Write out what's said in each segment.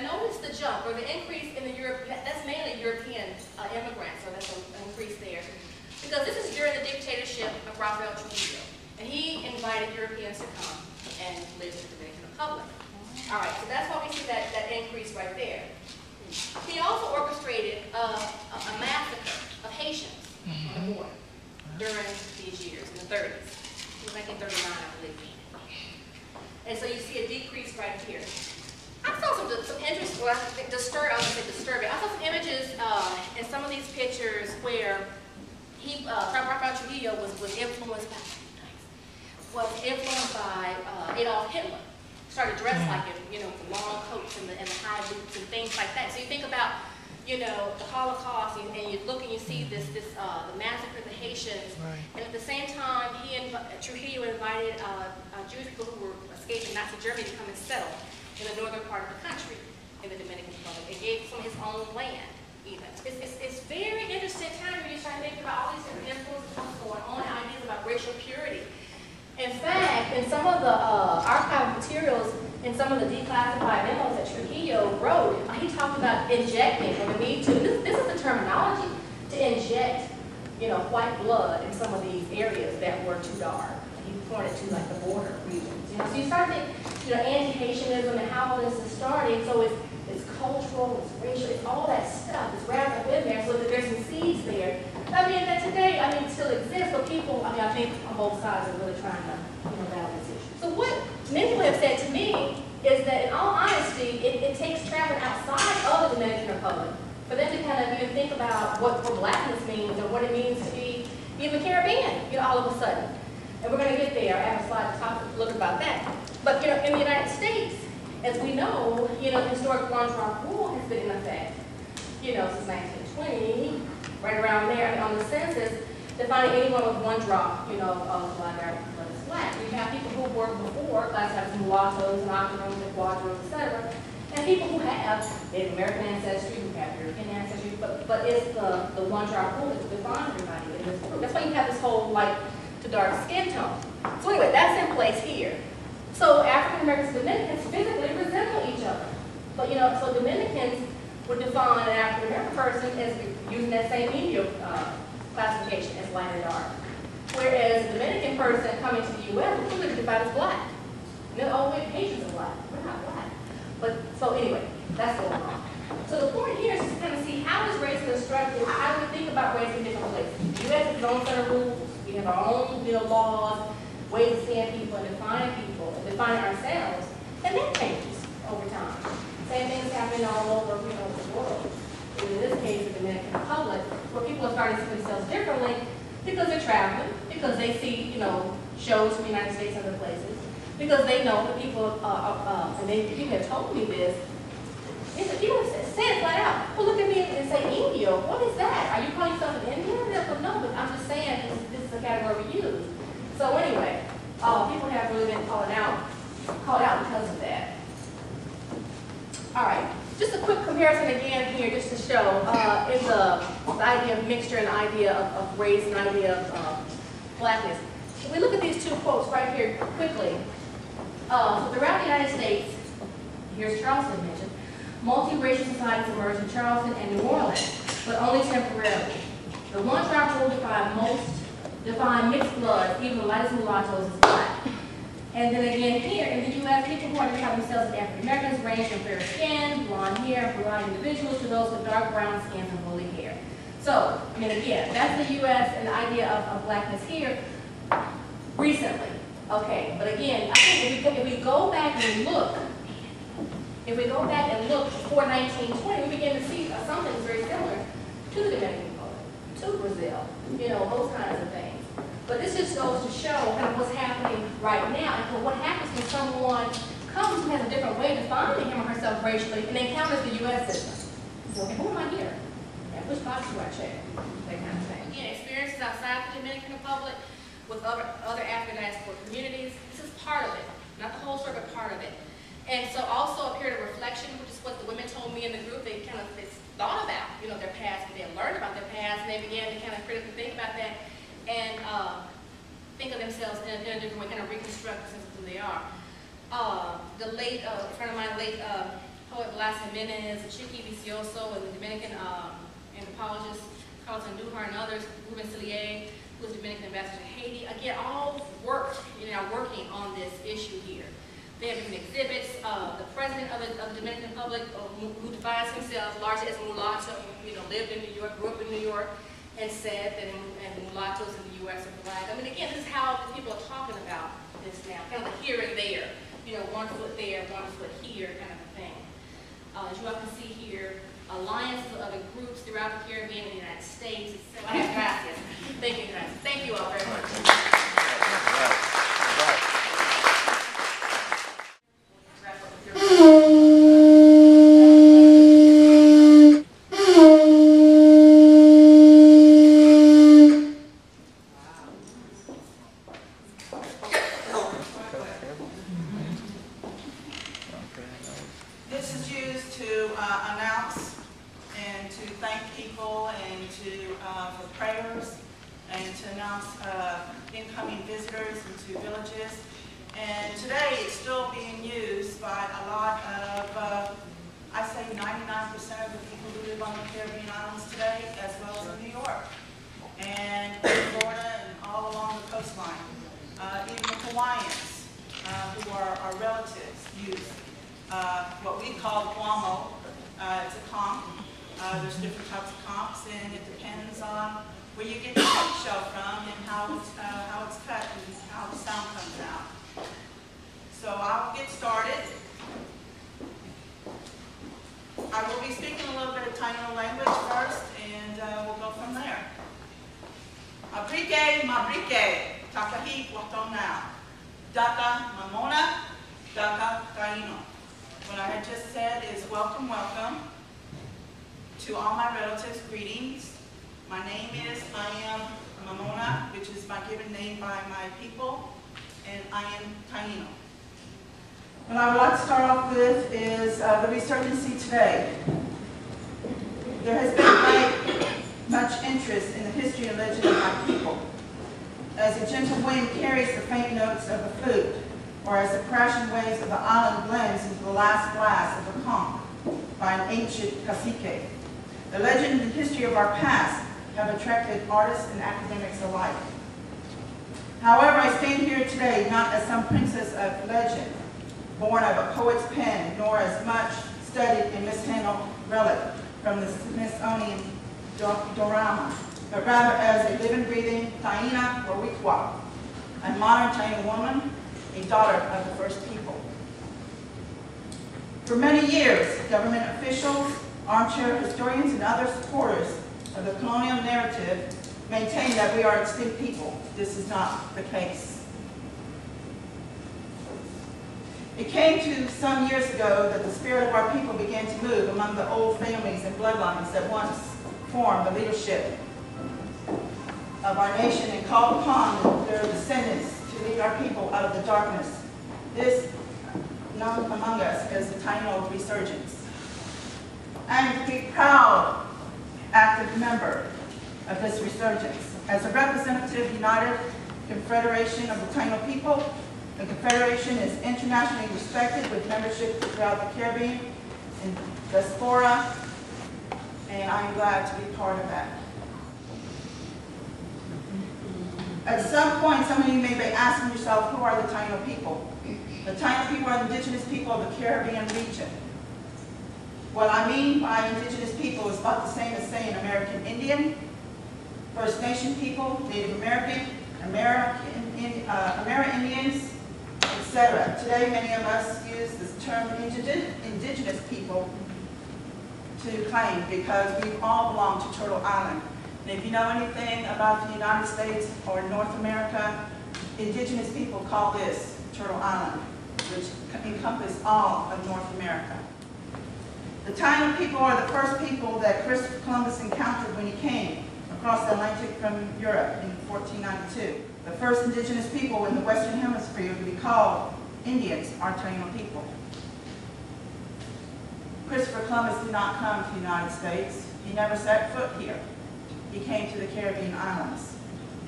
Now notice the jump, or the increase in the that's mainly European immigrants, so that's an increase there. Because this is during the dictatorship of Rafael Trujillo. And he invited Europeans to come and live in the Dominican Republic. All right, so that's why we see that increase right there. He also orchestrated a massacre of Haitians on the border during these years, in the 30s. It was 1939, I believe. And so you see a decrease right here. I saw some interest, well, I think disturbing. I saw some images in some of these pictures where Rafael Trujillo was influenced by Adolf Hitler. Started dressed like him, you know, with the long coats and the high boots and things like that. So you think about, you know, the Holocaust, and you look and you see the massacre of the Haitians, and at the same time, Trujillo invited Jewish people who were escaping Nazi Germany to come and settle in the northern part of the country, in the Dominican Republic, and gave some of his own land, even. It's very interesting time when you start thinking about all these different influences going on, ideas about racial purity. In fact, in some of the archival materials, in some of the declassified memos that Trujillo wrote, he talked about injecting, or the need to, this is the terminology, to inject, you know, white blood in some of these areas that were too dark. He pointed to like the border regions. You know, so you start to think, you know, anti-Haitianism and how this is starting. So it's cultural, it's racial, it's all that stuff. It's wrapped up in there. So that there's some seeds there. I mean, that today, I mean, it still exists, but people, I mean, I think on both sides are really trying to, you know, battle this issue. So what many people have said to me is that, in all honesty, it takes traveling outside of the Dominican Republic for them to kind of even think about what blackness means or what it means to be in the Caribbean, you know, all of a sudden. And we're going to get there. I have a slide to talk a little bit about that. But, you know, in the United States, as we know, you know, the historic one-drop rule has been in effect, you know, since 1920. Right around there, I mean, on the census, defining anyone with one drop, you know, of black African blood is black. You have people who were before classified as mulattoes, nocturnes, and quadroons, etc., and people who have Native American ancestry, who have European ancestry, but it's the one drop rule that defines everybody in this group. That's why you have this whole light to dark skin tone. So anyway, that's in place here. So African Americans and Dominicans physically resemble each other, but you know, so Dominicans would define an African American person as using that same Indio classification as light or dark. Whereas a Dominican person coming to the U.S. would clearly be defined as black. And then, oh, wait, Haitians are black. We're not black. But, so anyway, that's going on. So the point here is to kind of see how is race constructed, how do we think about race in different places. The U.S. has its own set of rules. We have our own, you know, laws, ways of seeing people and defining ourselves. And that changes over time. Same things happening all over, you know, the world. In this case, the Dominican Republic, where people are starting to see themselves differently because they're traveling, because they see, you know, shows from the United States and other places, because they know that people, people have told me this. People have said flat out, well, look at me and say Indio. What is that? Are you calling yourself an Indian? No, but I'm just saying this is a category we use. So anyway, people have really been called out because of that. All right, just a quick comparison again here, just to show in the idea of mixture and idea of race and idea of blackness. If we look at these two quotes right here quickly, so throughout the United States, here's Charleston mentioned, multiracial societies emerged in Charleston and New Orleans, but only temporarily. The one-drop rule defined mixed blood, even the lightest mulattoes, as black. And then again here in the U.S., people who identify themselves as African Americans range from fair skin, blonde hair, blonde individuals to those with dark brown skin and woolly hair. So, I mean, again, that's the U.S. and the idea of blackness here recently. Okay, but again, I think if we go back and look, before 1920, we begin to see something very similar to the Dominican Republic, to Brazil, you know, those kinds of things. But this just goes to show kind of what's happening right now and what happens when someone comes who has a different way of defining him or herself racially and encounters the U.S. system. So, okay, who am I here? And which box do I check? That kind of thing. Again, experiences outside the Dominican Republic with other African diaspora communities. This is part of it, not the whole story, but part of it. And so also a period of reflection, which is what the women told me in the group. They thought about, you know, their past, they had learned about their past, and they began to kind of critically think about that and think of themselves in a different way, kind of reconstruct the sense of who they are. The late, a friend of mine, late poet Blas Jimenez, Chiqui Vicioso, and the Dominican anthropologist Carlos Andújar and others, Ruben Cillier, who is Dominican ambassador to Haiti, again, all worked, are working on this issue here. They have different exhibits. The president of the Dominican Republic, who defines himself largely as mulatto, lived in New York, grew up in New York, and said that mulattoes in the U.S. are black. I mean, again, this is how people are talking about this now, kind of the here and there. 1 foot there, 1 foot here, kind of a thing. As you all can see here, alliances with other groups throughout the Caribbean and the United States. So I have gracias. Thank you, guys. Thank you all very much. This is used to announce and to thank people and for prayers and to announce incoming visitors into villages. And today it's still being used by a lot of, I say 99% of the people who live on the Caribbean islands today, as well as in New York and in Florida and all along the coastline. Even the Hawaiians, who are our relatives, use what we call guamo. It's a comp. There's different types of comps, and it depends on where you get the shell from and how it's cut and how the sound comes out. So I'll get started. I will be speaking a little bit of Taino language first, and we'll go from there. Abrike, mabrike, takahi, watonau. Daka, mamona, daka, taino. What I had just said is welcome, welcome to all my relatives, greetings. My name is, I am Mamona, which is my given name by my people, and I am Taino. What I would like to start off with is the resurgency today. There has been much interest in the history and legend of my people. As a gentle wind carries the faint notes of a flute, or as the crashing waves of the island blends into the last blast of a conch by an ancient cacique. The legend and history of our past have attracted artists and academics alike. However, I stand here today not as some princess of legend, born of a poet's pen, nor as much studied and mishandled relic from the Smithsonian Dorama, but rather as a living, breathing Taina Rorikwa, a modern Taina woman, a daughter of the first people. For many years, government officials, armchair historians, and other supporters of the colonial narrative maintain that we are extinct people. This is not the case. It came to some years ago that the spirit of our people began to move among the old families and bloodlines that once formed the leadership of our nation and called upon their descendants to lead our people out of the darkness. This, known among us as the Taino resurgence. I am to be proud, active member of this resurgence. As a representative United Confederation of the Taino people, the Confederation is internationally respected with membership throughout the Caribbean and diaspora, and I'm glad to be part of that. At some point, some of you may be asking yourself, who are the Taino people? The Taino people are the indigenous people of the Caribbean region. What I mean by indigenous people is about the same as saying American Indian, First Nation people, Native American, Amerindians, etc. Today, many of us use this term indigenous people to claim because we all belong to Turtle Island. And if you know anything about the United States or North America, indigenous people call this Turtle Island, which encompasses all of North America. The Taino people are the first people that Christopher Columbus encountered when he came across the Atlantic from Europe in 1492. The first indigenous people in the Western Hemisphere to be called Indians are Taino people. Christopher Columbus did not come to the United States. He never set foot here. He came to the Caribbean islands,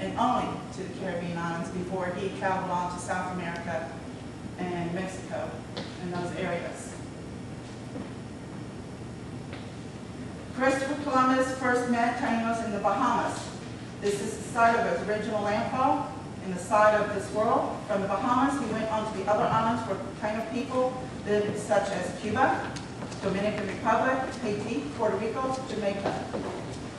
and only to the Caribbean islands before he traveled on to South America and Mexico and those areas. first met Tainos in the Bahamas. This is the site of his original landfall and the side of this world. From the Bahamas, he went on to the other islands where Taino people lived, such as Cuba, Dominican Republic, Haiti, Puerto Rico, Jamaica.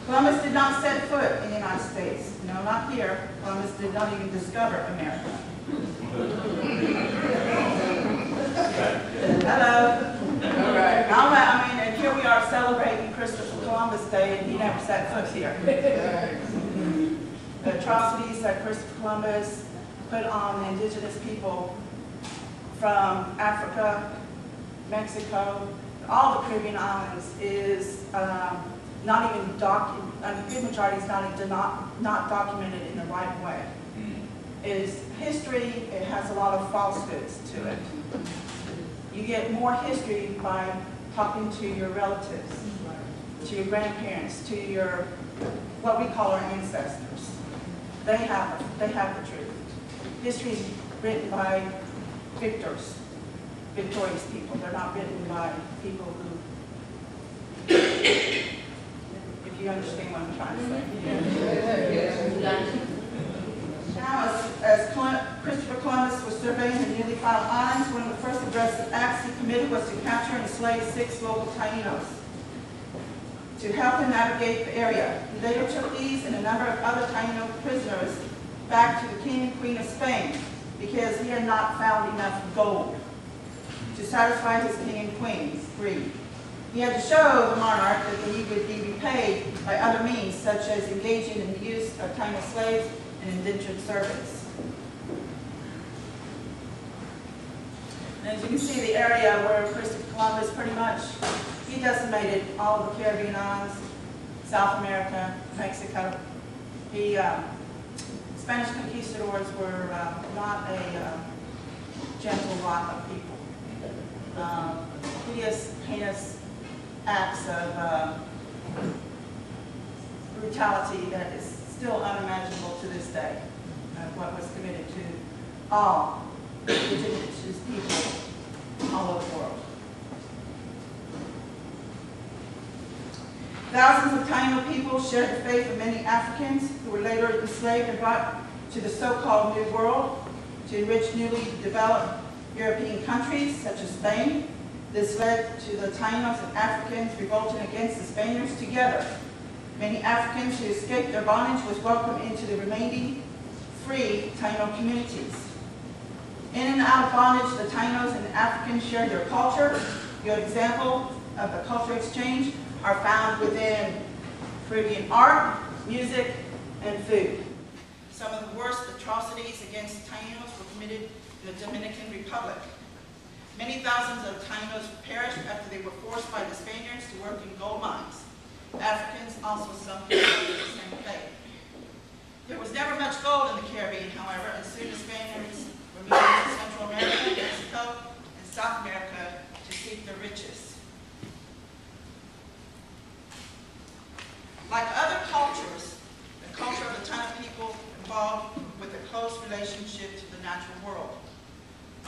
Columbus did not set foot in the United States. No, not here. Columbus did not even discover America. Hello. All right. I mean, and here we are celebrating Christopher Columbus Day, and he never set foot here. The atrocities that Christopher Columbus put on the indigenous people from Africa, Mexico, all the Caribbean islands is not even a good majority is not documented in the right way. It is history. It has a lot of falsehoods to it. You get more history by talking to your relatives, to your grandparents, to your what we call our ancestors. They have the truth. History is written by victors, victorious people. They're not written by people who, if you understand what I'm trying to say. Now, as Christopher Columbus was surveying the newly found islands, one of the first aggressive acts he committed was to capture and enslave 6 local Tainos to help him navigate the area. He later took these and a number of other Taino prisoners back to the King and Queen of Spain because he had not found enough gold to satisfy his king and queen's greed. He had to show the monarch that he would be repaid by other means, such as engaging in the use of Taino slaves and indentured servants. And as you can see, the area where Christopher Columbus pretty much, he decimated all of the Caribbean islands, South America, Mexico. Spanish conquistadors were not a gentle lot of people. Hideous, heinous acts of brutality that is still unimaginable to this day, what was committed to all indigenous people all over the world. Thousands of Taino people shared the faith of many Africans who were later enslaved and brought to the so-called New World to enrich newly developed European countries such as Spain. This led to the Tainos and Africans revolting against the Spaniards together. Many Africans who escaped their bondage was welcomed into the remaining free Taino communities. In and out of bondage, the Tainos and the Africans shared their culture. Good example of the culture exchange are found within Caribbean art, music, and food. Some of the worst atrocities against Tainos were committed in the Dominican Republic. Many thousands of Tainos perished after they were forced by the Spaniards to work in gold mines. Africans also suffered the same fate. There was never much gold in the Caribbean, however, and soon the Spaniards were moving to Central America, Mexico, and South America to seek their riches. Like other cultures, the culture of the Taino people involved with a close relationship to the natural world.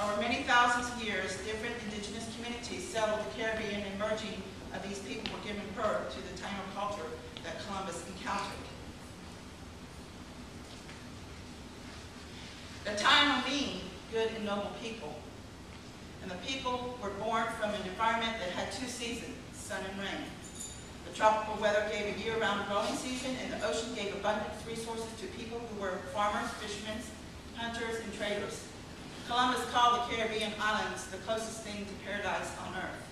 Over many thousands of years, different indigenous communities settled the Caribbean, and merging of these people were given birth to the Taino culture that Columbus encountered. The Taino mean good and noble people, and the people were born from an environment that had 2 seasons, sun and rain. The tropical weather gave a year-round growing season, and the ocean gave abundant resources to people who were farmers, fishermen, hunters, and traders. Columbus called the Caribbean islands the closest thing to paradise on earth.